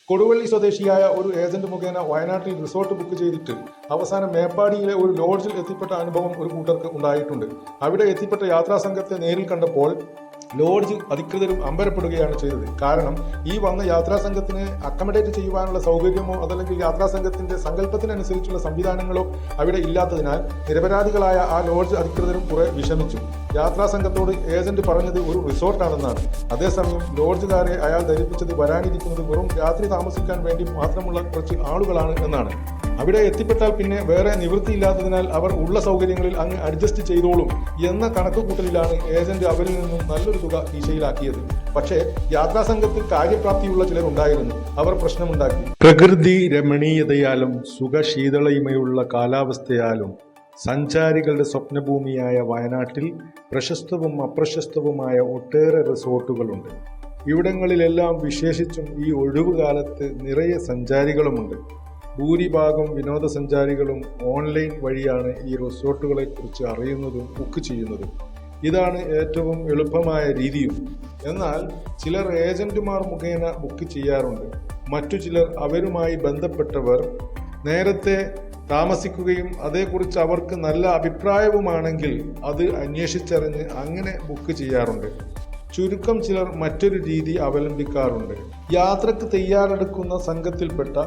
കൊടുവള്ളി സ്വദേശിയായ ഒരു ഏജന്റ് മുഖേന വയനാട്ടിൽ റിസോർട്ട് ബുക്ക് ചെയ്തിട്ട് അവസാനം മേപ്പാടിയിലെ ഒരു ലോഡ്ജിൽ എത്തിപ്പെട്ട അനുഭവം ഒരു കൂട്ടർക്ക് ഉണ്ടായിട്ടുണ്ട്. അവിടെ എത്തിപ്പെട്ട യാത്രാ സംഘത്തെ നേരിൽ കണ്ടപ്പോൾ ലോഡ്ജ് അധികൃതരും അമ്പരപ്പെടുകയാണ് ചെയ്തത്. കാരണം ഈ വന്ന യാത്രാ സംഘത്തിന് അക്കമഡേറ്റ് ചെയ്യുവാനുള്ള സൗകര്യമോ അതല്ലെങ്കിൽ യാത്രാ സംഘത്തിന്റെ സങ്കല്പത്തിനനുസരിച്ചുള്ള സംവിധാനങ്ങളോ അവിടെ ഇല്ലാത്തതിനാൽ നിരപരാധികളായ ആ ലോഡ്ജ് അധികൃതരും കുറെ വിഷമിച്ചു. യാത്രാ സംഘത്തോട് ഏജന്റ് പറഞ്ഞത് ഒരു റിസോർട്ടാണെന്നാണ്. അതേസമയം ലോഡ്ജുകാരെ അയാൾ ധരിപ്പിച്ചത് വരാനിരിക്കുന്നത് വെറും രാത്രി താമസിക്കാൻ വേണ്ടി മാത്രമുള്ള കുറച്ച് ആളുകളാണ് എന്നാണ്. അവിടെ എത്തിപ്പെട്ടാൽ പിന്നെ വേറെ നിവൃത്തിയില്ലാത്തതിനാൽ അവർ ഉള്ള സൗകര്യങ്ങളിൽ അങ്ങ് അഡ്ജസ്റ്റ് ചെയ്തോളും എന്ന കണക്കുകൂട്ടലിലാണ് ഏജന്റ് അവരിൽ നിന്നും നല്ലൊരു തുക കീശയിലാക്കിയത്. പക്ഷേ യാത്രാ സംഘത്തിൽ കാര്യപ്രാപ്തിയുള്ള ചിലർ ഉണ്ടായിരുന്നു. അവർ പ്രശ്നമുണ്ടാക്കി. പ്രകൃതി രമണീയതയാലും സുഖശീതളമയുള്ള കാലാവസ്ഥയാലും സഞ്ചാരികളുടെ സ്വപ്നഭൂമിയായ വയനാട്ടിൽ പ്രശസ്തവും അപ്രശസ്തവുമായ ഒട്ടേറെ റിസോർട്ടുകളുണ്ട്. ഇവിടങ്ങളിലെല്ലാം വിശേഷിച്ചും ഈ ഒഴിവുകാലത്ത് നിറയെ സഞ്ചാരികളുമുണ്ട്. ഭൂരിഭാഗം വിനോദസഞ്ചാരികളും ഓൺലൈൻ വഴിയാണ് ഈ റിസോർട്ടുകളെക്കുറിച്ച് അറിയുന്നതും ബുക്ക് ചെയ്യുന്നതും. ഇതാണ് ഏറ്റവും എളുപ്പമായ രീതിയും. എന്നാൽ ചിലർ ഏജന്റുമാർ മുഖേന ബുക്ക് ചെയ്യാറുണ്ട്. മറ്റു ചിലർ അവരുമായി ബന്ധപ്പെട്ടവർ നേരത്തെ താമസിക്കുകയും അതേക്കുറിച്ച് അവർക്ക് നല്ല അഭിപ്രായവുമാണെങ്കിൽ അത് അന്വേഷിച്ചറിഞ്ഞ് അങ്ങനെ ബുക്ക് ചെയ്യാറുണ്ട്. ചുരുക്കം ചിലർ മറ്റൊരു രീതി അവലംബിക്കാറുണ്ട്. യാത്രക്ക് തയ്യാറെടുക്കുന്ന സംഘത്തിൽപ്പെട്ട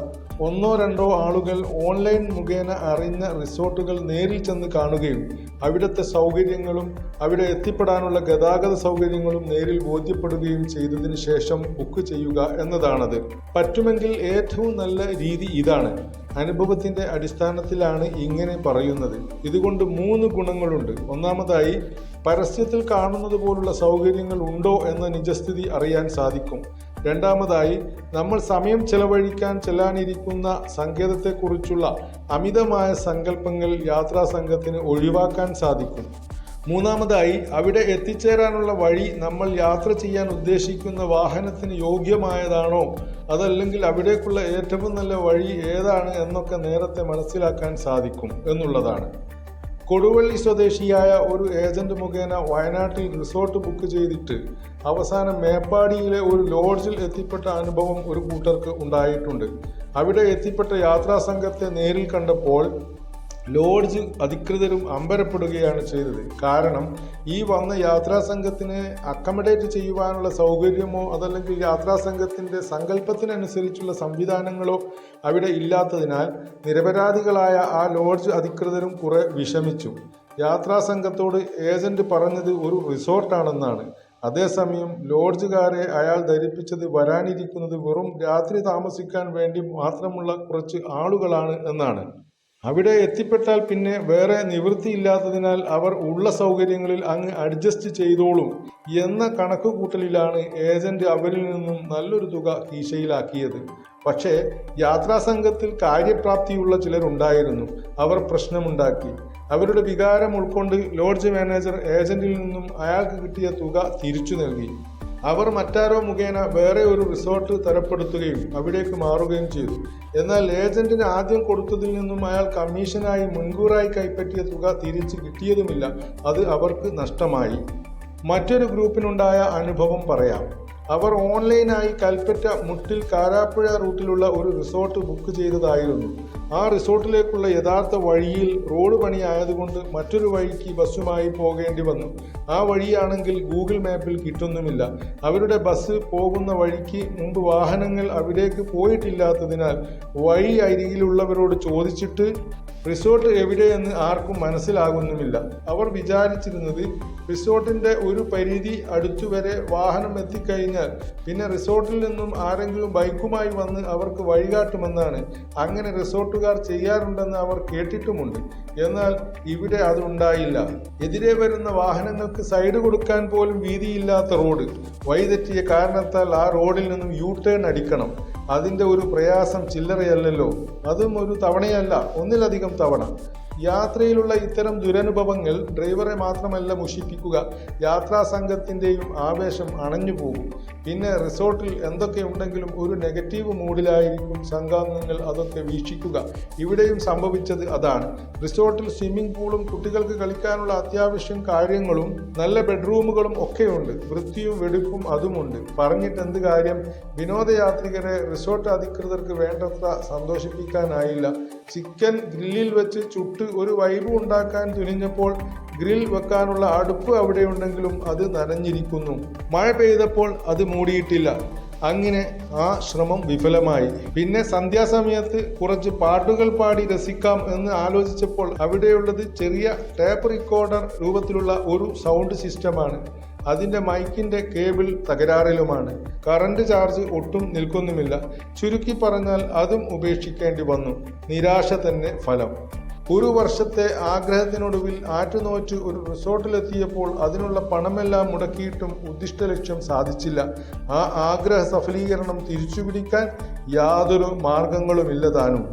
ഒന്നോ രണ്ടോ ആളുകൾ ഓൺലൈൻ മുഖേന അറിഞ്ഞ റിസോർട്ടുകൾ നേരിൽ ചെന്ന് കാണുകയും അവിടുത്തെ സൗകര്യങ്ങളും അവിടെ എത്തിപ്പെടാനുള്ള ഗതാഗത സൗകര്യങ്ങളും നേരിൽ ബോധ്യപ്പെടുകയും ചെയ്തതിനു ശേഷം ബുക്ക് ചെയ്യുക എന്നതാണത്. പറ്റുമെങ്കിൽ ഏറ്റവും നല്ല രീതി ഇതാണ്. അനുഭവത്തിന്റെ അടിസ്ഥാനത്തിലാണ് ഇങ്ങനെ പറയുന്നത്. ഇതുകൊണ്ട് 3 ഗുണങ്ങളുണ്ട്. ഒന്നാമതായി, പരസ്യത്തിൽ കാണുന്നത് പോലുള്ള സൗകര്യങ്ങൾ ഉണ്ടോ എന്ന നിജസ്ഥിതി അറിയാൻ സാധിക്കും. രണ്ടാമതായി, നമ്മൾ സമയം ചെലവഴിക്കാൻ ചെല്ലാനിരിക്കുന്ന സങ്കേതത്തെക്കുറിച്ചുള്ള അമിതമായ സങ്കല്പങ്ങൾ യാത്രാ സംഘത്തിന് ഒഴിവാക്കാൻ സാധിക്കും. മൂന്നാമതായി, അവിടെ എത്തിച്ചേരാനുള്ള വഴി നമ്മൾ യാത്ര ചെയ്യാൻ ഉദ്ദേശിക്കുന്ന വാഹനത്തിന് യോഗ്യമായതാണോ അതല്ലെങ്കിൽ അവിടേക്കുള്ള ഏറ്റവും നല്ല വഴി ഏതാണ് എന്നൊക്കെ നേരത്തെ മനസ്സിലാക്കാൻ സാധിക്കും എന്നുള്ളതാണ്. കൊടുവള്ളി സ്വദേശിയായ ഒരു ഏജന്റ് മുഖേന വയനാട്ടിൽ റിസോർട്ട് ബുക്ക് ചെയ്തിട്ട് അവസാനം മേപ്പാടിയിലെ ഒരു ലോഡ്ജിൽ എത്തിപ്പെട്ട അനുഭവം ഒരു കൂട്ടർക്ക് ഉണ്ടായിട്ടുണ്ട്. അവിടെ എത്തിപ്പെട്ട യാത്രാ സംഘത്തെ നേരിൽ കണ്ടപ്പോൾ ലോഡ്ജ് അധികൃതരും അമ്പരപ്പെടുകയാണ് ചെയ്തത്. കാരണം ഈ വന്ന യാത്രാ സംഘത്തിന് അക്കമഡേറ്റ് ചെയ്യുവാനുള്ള സൗകര്യമോ അതല്ലെങ്കിൽ യാത്രാ സംഘത്തിന്റെ സങ്കല്പത്തിനനുസരിച്ചുള്ള സംവിധാനങ്ങളോ അവിടെ ഇല്ലാത്തതിനാൽ നിരപരാധികളായ ആ ലോഡ്ജ് അധികൃതരും കുറെ വിഷമിച്ചു. യാത്രാ സംഘത്തോട് ഏജന്റ് പറഞ്ഞത് ഒരു റിസോർട്ടാണെന്നാണ്. അതേസമയം ലോഡ്ജുകാരെ അയാൾ ധരിപ്പിച്ചത് വരാനിരിക്കുന്നത് വെറും രാത്രി താമസിക്കാൻ വേണ്ടി മാത്രമുള്ള കുറച്ച് ആളുകളാണ് എന്നാണ്. അവിടെ എത്തിപ്പെട്ടാൽ പിന്നെ വേറെ നിവൃത്തിയില്ലാത്തതിനാൽ അവർ ഉള്ള സൗകര്യങ്ങളിൽ അങ്ങ് അഡ്ജസ്റ്റ് ചെയ്തോളും എന്ന കണക്കുകൂട്ടലിലാണ് ഏജന്റ് അവരിൽ നിന്നും നല്ലൊരു തുക കീശയിലാക്കിയത്. പക്ഷേ യാത്രാ സംഘത്തിൽ കാര്യപ്രാപ്തിയുള്ള ചിലരുണ്ടായിരുന്നു. അവർ പ്രശ്നമുണ്ടാക്കി. അവരുടെ വികാരം ഉൾക്കൊണ്ട് ലോഡ്ജ് മാനേജർ ഏജന്റിൽ നിന്നും അയാൾക്ക് കിട്ടിയ തുക തിരിച്ചു നൽകി. അവർ മറ്റാരോ മുഖേന വേറെ ഒരു റിസോർട്ട് തരപ്പെടുത്തുകയും അവിടേക്ക് മാറുകയും ചെയ്തു. എന്നാൽ ഏജന്റിന് ആദ്യം കൊടുത്തതിൽ നിന്നും അയാൾ കമ്മീഷനായി മുൻകൂറായി കൈപ്പറ്റിയ തുക തിരിച്ചു കിട്ടിയതുമില്ല. അത് അവർക്ക് നഷ്ടമായി. മറ്റൊരു ഗ്രൂപ്പിനുണ്ടായ അനുഭവം പറയാം. അവർ ഓൺലൈനായി കൽപ്പറ്റ മുട്ടിൽ കാരാപ്പുഴ റൂട്ടിലുള്ള ഒരു റിസോർട്ട് ബുക്ക് ചെയ്തതായിരുന്നു. ആ റിസോർട്ടിലേക്കുള്ള യഥാർത്ഥ വഴിയിൽ റോഡ് പണിയായതുകൊണ്ട് മറ്റൊരു വഴിക്ക് ബസ്സുമായി പോകേണ്ടി വന്നു. ആ വഴിയാണെങ്കിൽ ഗൂഗിൾ മാപ്പിൽ കിട്ടുന്നുമില്ല. അവരുടെ ബസ് പോകുന്ന വഴിക്ക് മുമ്പ് വാഹനങ്ങൾ അവിടേക്ക് പോയിട്ടില്ലാത്തതിനാൽ വഴി അരികിലുള്ളവരോട് ചോദിച്ചിട്ട് റിസോർട്ട് എവിടെയെന്ന് ആർക്കും മനസ്സിലാകുന്നുമില്ല. അവർ വിചാരിച്ചിരുന്നത് റിസോർട്ടിന്റെ ഒരു പരിധി അടുത്തുവരെ വാഹനം എത്തിക്കഴിഞ്ഞാൽ പിന്നെ റിസോർട്ടിൽ നിന്നും ആരെങ്കിലും ബൈക്കുമായി വന്ന് അവർക്ക് വഴികാട്ടുമെന്നാണ്. അങ്ങനെ റിസോർട്ടുകാർ ചെയ്യാറുണ്ടെന്ന് അവർ കേട്ടിട്ടുമുണ്ട്. എന്നാൽ ഇവിടെ അതുണ്ടായില്ല. എതിരെ വരുന്ന വാഹനങ്ങൾക്ക് സൈഡ് കൊടുക്കാൻ പോലും വീതിയില്ലാത്ത റോഡ്. വഴിതെറ്റിയ കാരണത്താൽ ആ റോഡിൽ നിന്നും യു ടേൺ അടിക്കണം. അതിൻ്റെ ഒരു പ്രയാസം ചില്ലറയല്ലല്ലോ. അതും ഒരു തവണയല്ല, ഒന്നിലധികം തവണ. യാത്രയിലുള്ള ഇത്തരം ദുരനുഭവങ്ങൾ ഡ്രൈവറെ മാത്രമല്ല മുഷിപ്പിക്കുക, യാത്രാ സംഘത്തിൻ്റെയും ആവേശം അണഞ്ഞു പോകും. പിന്നെ റിസോർട്ടിൽ എന്തൊക്കെ ഉണ്ടെങ്കിലും ഒരു നെഗറ്റീവ് മൂഡിലായിരിക്കും സംഘാംഗങ്ങൾ അതൊക്കെ വീക്ഷിക്കുക. ഇവിടെയും സംഭവിച്ചത് അതാണ്. റിസോർട്ടിൽ സ്വിമ്മിംഗ് പൂളും കുട്ടികൾക്ക് കളിക്കാനുള്ള അത്യാവശ്യം കാര്യങ്ങളും നല്ല ബെഡ്റൂമുകളും ഒക്കെയുണ്ട്. വൃത്തിയും വെടിപ്പും അതുമുണ്ട്. പറഞ്ഞിട്ട് എന്ത് കാര്യം? വിനോദയാത്രികരെ റിസോർട്ട് അധികൃതർക്ക് വേണ്ടത്ര സന്തോഷിപ്പിക്കാനായില്ല. ചിക്കൻ ഗ്രില്ലിൽ വെച്ച് ചുട്ട് ഒരു വൈബ് ഉണ്ടാക്കാൻ തുനിഞ്ഞപ്പോൾ ഗ്രിൽ വെക്കാനുള്ള അടുപ്പ് അവിടെയുണ്ടെങ്കിലും അത് നനഞ്ഞിരിക്കുന്നു. മഴ പെയ്തപ്പോൾ അത് മൂടിയിട്ടില്ല. അങ്ങനെ ആ ശ്രമം വിഫലമായി. പിന്നെ സന്ധ്യാസമയത്ത് കുറച്ച് പാട്ടുകൾ പാടി രസിക്കാം എന്ന് ആലോചിച്ചപ്പോൾ അവിടെയുള്ളത് ചെറിയ ടേപ്പ് റിക്കോർഡർ രൂപത്തിലുള്ള ഒരു സൗണ്ട് സിസ്റ്റമാണ്. അതിൻ്റെ മൈക്കിൻ്റെ കേബിൾ തകരാറിലുമാണ്. കറണ്ട് ചാർജ് ഒട്ടും നിൽക്കുന്നുമില്ല. ചുരുക്കി പറഞ്ഞാൽ അതും ഉപേക്ഷിക്കേണ്ടി വന്നു. നിരാശ തന്നെ ഫലം. ഒരു വർഷത്തെ ആഗ്രഹത്തിനൊടുവിൽ ആറ്റുനോറ്റ് ഒരു റിസോർട്ടിലെത്തിയപ്പോൾ അതിനുള്ള പണമെല്ലാം മുടക്കിയിട്ടും ഉദ്ദിഷ്ട ലക്ഷ്യം സാധിച്ചില്ല. ആ ആഗ്രഹ സഫലീകരണം തിരിച്ചുപിടിക്കാൻ യാതൊരു മാർഗങ്ങളുമില്ല താനും.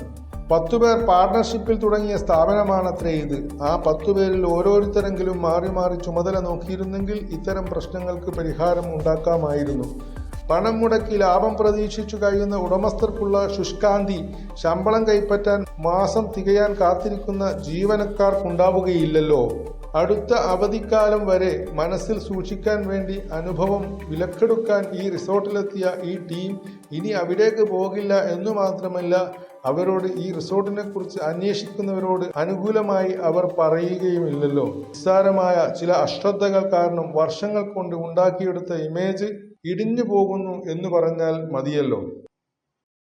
10 പേർ പാർട്ണർഷിപ്പിൽ തുടങ്ങിയ സ്ഥാപനമാണത്രേ ഇത്. ആ 10 പേരിൽ ഓരോരുത്തരെങ്കിലും മാറി മാറി ചുമതല നോക്കിയിരുന്നെങ്കിൽ ഇത്തരം പ്രശ്നങ്ങൾക്ക് പരിഹാരം ഉണ്ടാക്കാമായിരുന്നു. പണം മുടക്കി ലാഭം പ്രതീക്ഷിച്ചു കഴിയുന്ന ഉടമസ്ഥർക്കുള്ള ശുഷ്കാന്തി ശമ്പളം കൈപ്പറ്റാൻ മാസം തികയാൻ കാത്തിരിക്കുന്ന ജീവനക്കാർക്കുണ്ടാവുകയില്ലല്ലോ. അടുത്ത അവധിക്കാലം വരെ മനസ്സിൽ സൂക്ഷിക്കാൻ വേണ്ടി അനുഭവം വിലക്കെടുക്കാൻ ഈ റിസോർട്ടിലെത്തിയ ഈ ടീം ഇനി അവിടേക്ക് പോകില്ല എന്നു മാത്രമല്ല, അവരോട് ഈ റിസോർട്ടിനെ കുറിച്ച് അന്വേഷിക്കുന്നവരോട് അനുകൂലമായി അവർ പറയുകയുമില്ലല്ലോ. നിസ്സാരമായ ചില അശ്രദ്ധകൾ കാരണം വർഷങ്ങൾ കൊണ്ട് ഉണ്ടാക്കിയെടുത്ത ഇമേജ് ഇടിഞ്ഞു പോകുന്നു എന്ന് പറഞ്ഞാൽ മതിയല്ലോ.